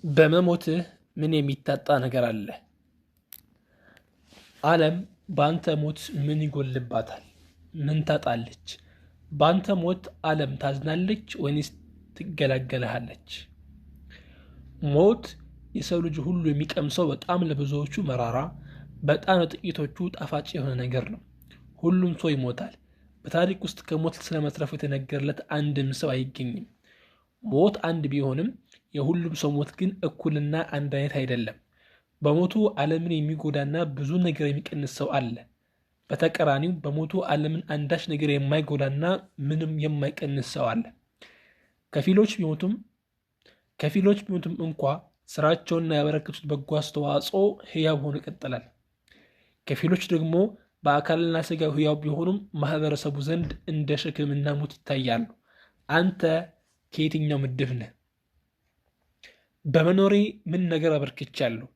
በመሞትህ ምን የሚታጣ ነገር አለ? ዓለም በአንተ ሞት ምን ይጎልባታል? ምን ታጣለች? በአንተ ሞት ዓለም ታዝናለች ወይንስ ትገላገለሃለች? ሞት የሰው ልጅ ሁሉ የሚቀምሰው በጣም ለብዙዎቹ መራራ፣ በጣም ለጥቂቶቹ ጣፋጭ የሆነ ነገር ነው። ሁሉም ሰው ይሞታል። በታሪክ ውስጥ ከሞት ስለመትረፉ የተነገረለት አንድም ሰው አይገኝም። ሞት አንድ ቢሆንም የሁሉም ሰው ሞት ግን እኩልና አንድ አይነት አይደለም። በሞቱ ዓለምን የሚጎዳና ብዙ ነገር የሚቀንስ ሰው አለ። በተቃራኒው በሞቱ ዓለምን አንዳች ነገር የማይጎዳና ምንም የማይቀንስ ሰው አለ። ከፊሎች ቢሞቱም እንኳ ስራቸውና ያበረከቱት በጎ አስተዋጽኦ ሕያው ሆኖ ይቀጥላል። ከፊሎች ደግሞ በአካልና ስጋው ሕያው ቢሆኑም ማህበረሰቡ ዘንድ እንደ ሸክምና ሞት ይታያሉ። አንተ ከየትኛው ምድብ ነህ? በመኖሬ ምን ነገር አበርክቻለሁ?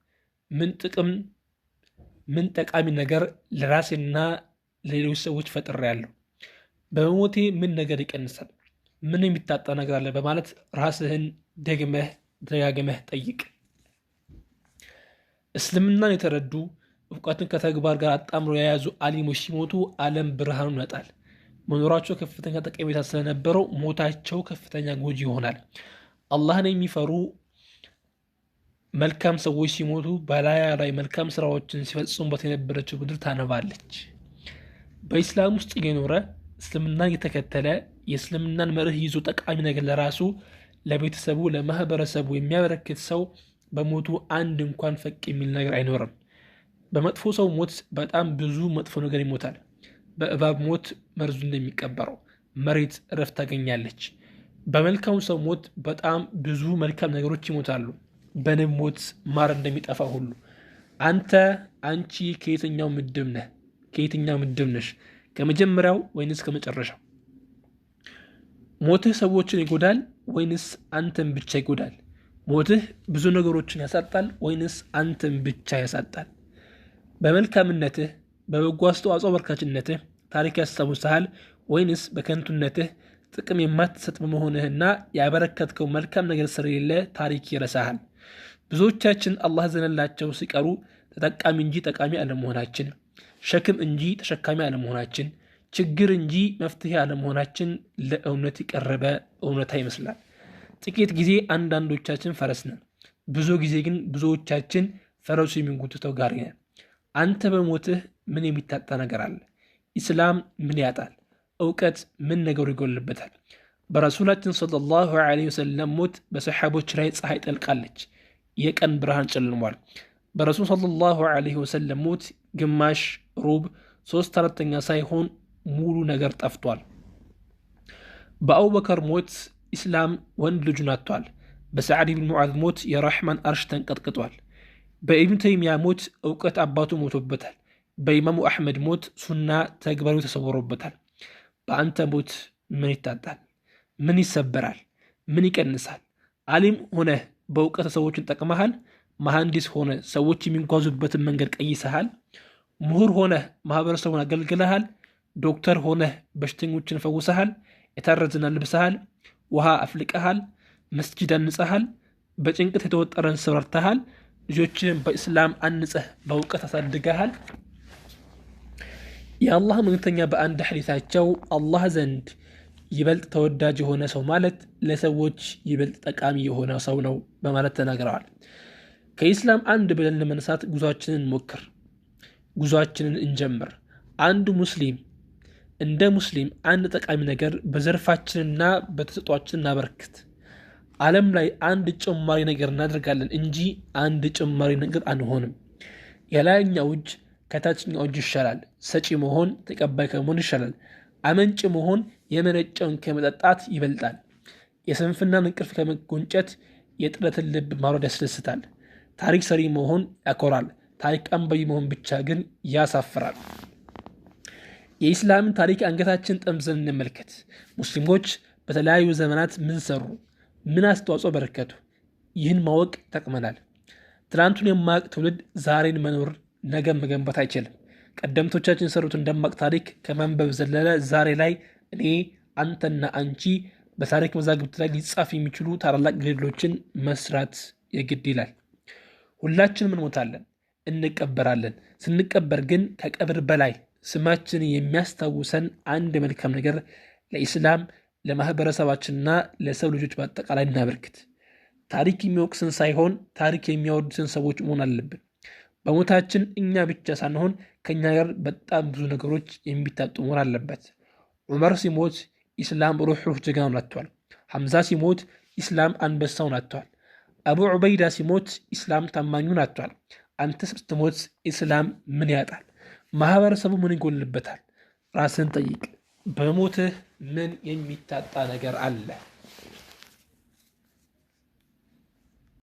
ምን ጠቃሚ ነገር ለራሴና ለሌሎች ሰዎች ፈጥሬያለሁ? በመሞቴ ምን ነገር ይቀንሳል? ምን የሚታጣ ነገር አለ? በማለት ራስህን ደጋግመህ ጠይቅ። እስልምናን የተረዱ እውቀትን ከተግባር ጋር አጣምሮ የያዙ አሊሞች ሲሞቱ ዓለም ብርሃኑን ያጣል። መኖራቸው ከፍተኛ ጠቀሜታ ስለነበረው ሞታቸው ከፍተኛ ጎጂ ይሆናል። አላህን የሚፈሩ መልካም ሰዎች ሲሞቱ በላያ ላይ መልካም ስራዎችን ሲፈጽሙበት የነበረችው ምድር ታነባለች። በኢስላም ውስጥ እየኖረ እስልምናን የተከተለ የእስልምናን መርህ ይዞ ጠቃሚ ነገር ለራሱ፣ ለቤተሰቡ፣ ለማህበረሰቡ የሚያበረክት ሰው በሞቱ አንድ እንኳን ፈቅ የሚል ነገር አይኖርም። በመጥፎ ሰው ሞት በጣም ብዙ መጥፎ ነገር ይሞታል። በእባብ ሞት መርዙ እንደሚቀበረው መሬት እረፍት ታገኛለች። በመልካም ሰው ሞት በጣም ብዙ መልካም ነገሮች ይሞታሉ። በንብ ሞት ማር እንደሚጠፋ ሁሉ አንቺ ከየትኛው ምድብ ነህ? ከየትኛው ምድብ ነሽ? ከመጀመሪያው ወይንስ ከመጨረሻው? ሞትህ ሰዎችን ይጎዳል ወይንስ አንተን ብቻ ይጎዳል? ሞትህ ብዙ ነገሮችን ያሳጣል ወይንስ አንተን ብቻ ያሳጣል? በመልካምነትህ በበጎ አስተዋጽኦ አበርካችነትህ ታሪክ ያስታውስሃል ወይንስ በከንቱነትህ ጥቅም የማትሰጥ በመሆንህና ያበረከትከው መልካም ነገር ስለሌለ ታሪክ ይረሳሃል? ብዙዎቻችን አላህ ዘነላቸው ሲቀሩ ተጠቃሚ እንጂ ጠቃሚ አለመሆናችን፣ ሸክም እንጂ ተሸካሚ አለመሆናችን፣ ችግር እንጂ መፍትሄ አለመሆናችን ለእውነት የቀረበ እውነታ ይመስላል። ጥቂት ጊዜ አንዳንዶቻችን ፈረስ ነን፣ ብዙ ጊዜ ግን ብዙዎቻችን ፈረሱ የሚንጎትተው ጋሪ ነን። አንተ በሞትህ ምን የሚታጣ ነገር አለ? ኢስላም ምን ያጣል? እውቀት ምን ነገሩ ይጎልበታል? በረሱላችን ሰለላሁ ዐለይሂ ወሰለም ሞት በሰሓቦች ላይ ፀሐይ ጠልቃለች፣ የቀን ብርሃን ጨልሟል። በረሱል ሰለላሁ ዐለይሂ ወሰለም ሞት ግማሽ፣ ሩብ፣ 3/4 ሳይሆን ሙሉ ነገር ጠፍቷል። በአቡበከር ሞት ኢስላም ወንድ ልጁን አጥቷል። በሰዓድ ብን ሙዓዝ ሞት የራሕማን አርሽ ተንቀጥቅጧል። በኢብኑ ተይሚያ ሞት እውቀት አባቱ ሞቶበታል። በኢማሙ አሕመድ ሞት ሱና ተግባሩ ተሰውሮበታል። በአንተ ሞት ምን ይታጣል? ምን ይሰበራል? ምን ይቀንሳል? አሊም ሆነህ በእውቀት ሰዎችን ጠቅመሃል። መሐንዲስ ሆነ ሰዎች የሚጓዙበትን መንገድ ቀይሰሃል። ምሁር ሆነህ ማህበረሰቡን አገልግለሃል። ዶክተር ሆነህ በሽተኞችን ፈውሰሃል። የታረዘን አልብሰሃል። ውሃ አፍልቀሃል። መስጂድ አንጸሃል። በጭንቀት የተወጠረን ሰው ረድተሃል። ልጆችህን በእስላም አንጸህ በእውቀት አሳድገሃል። የአላህ መልእክተኛ በአንድ ሐዲታቸው አላህ ዘንድ ይበልጥ ተወዳጅ የሆነ ሰው ማለት ለሰዎች ይበልጥ ጠቃሚ የሆነ ሰው ነው በማለት ተናግረዋል። ከኢስላም አንድ ብለን ለመነሳት ጉዟችንን እንጀምር። እንደ ሙስሊም አንድ ጠቃሚ ነገር በዘርፋችንና በተሰጧችን እናበርክት። ዓለም ላይ አንድ ጭማሪ ነገር እናደርጋለን እንጂ አንድ ጭማሪ ነገር አንሆንም። የላይኛው እጅ ከታችኛው እጅ ይሻላል። ሰጪ መሆን ተቀባይ ከመሆን ይሻላል። አመንጭ መሆን የመነጨውን ከመጠጣት ይበልጣል። የስንፍናን እንቅልፍ ከመጎንጨት የጥረትን ልብ ማውረድ ያስደስታል። ታሪክ ሰሪ መሆን ያኮራል። ታሪክ አንባቢ መሆን ብቻ ግን ያሳፍራል። የኢስላምን ታሪክ አንገታችን ጠምዘን እንመልከት። ሙስሊሞች በተለያዩ ዘመናት ምን ሰሩ? ምን አስተዋጽኦ በረከቱ? ይህን ማወቅ ይጠቅመናል። ትናንቱን የማያውቅ ትውልድ ዛሬን መኖር ነገም መገንባት አይችልም። ቀደምቶቻችን የሰሩትን ደማቅ ታሪክ ከማንበብ ዘለለ ዛሬ ላይ እኔ፣ አንተና አንቺ በታሪክ መዛግብት ላይ ሊጻፍ የሚችሉ ታላላቅ ገድሎችን መስራት የግድ ይላል። ሁላችንም እንሞታለን፣ እንቀበራለን። ስንቀበር ግን ከቀብር በላይ ስማችን የሚያስታውሰን አንድ መልካም ነገር ለኢስላም ለማህበረሰባችንና ለሰው ልጆች በአጠቃላይ እናበርክት። ታሪክ የሚወቅስን ሳይሆን ታሪክ የሚያወድስን ሰዎች መሆን አለብን። በሞታችን እኛ ብቻ ሳንሆን ከኛ ጋር በጣም ብዙ ነገሮች የሚታጡ መሆን አለበት። ዑመር ሲሞት ኢስላም ሩሑህ ጀግናውን አጥቷል። ሐምዛ ሲሞት ኢስላም አንበሳውን አጥቷል። አቡ ዑበይዳ ሲሞት ኢስላም ታማኙን አጥቷል። አንተ ስትሞት ኢስላም ምን ያጣል? ማህበረሰቡ ምን ይጎልበታል? ራስን ጠይቅ። በሞትህ ምን የሚታጣ ነገር አለ?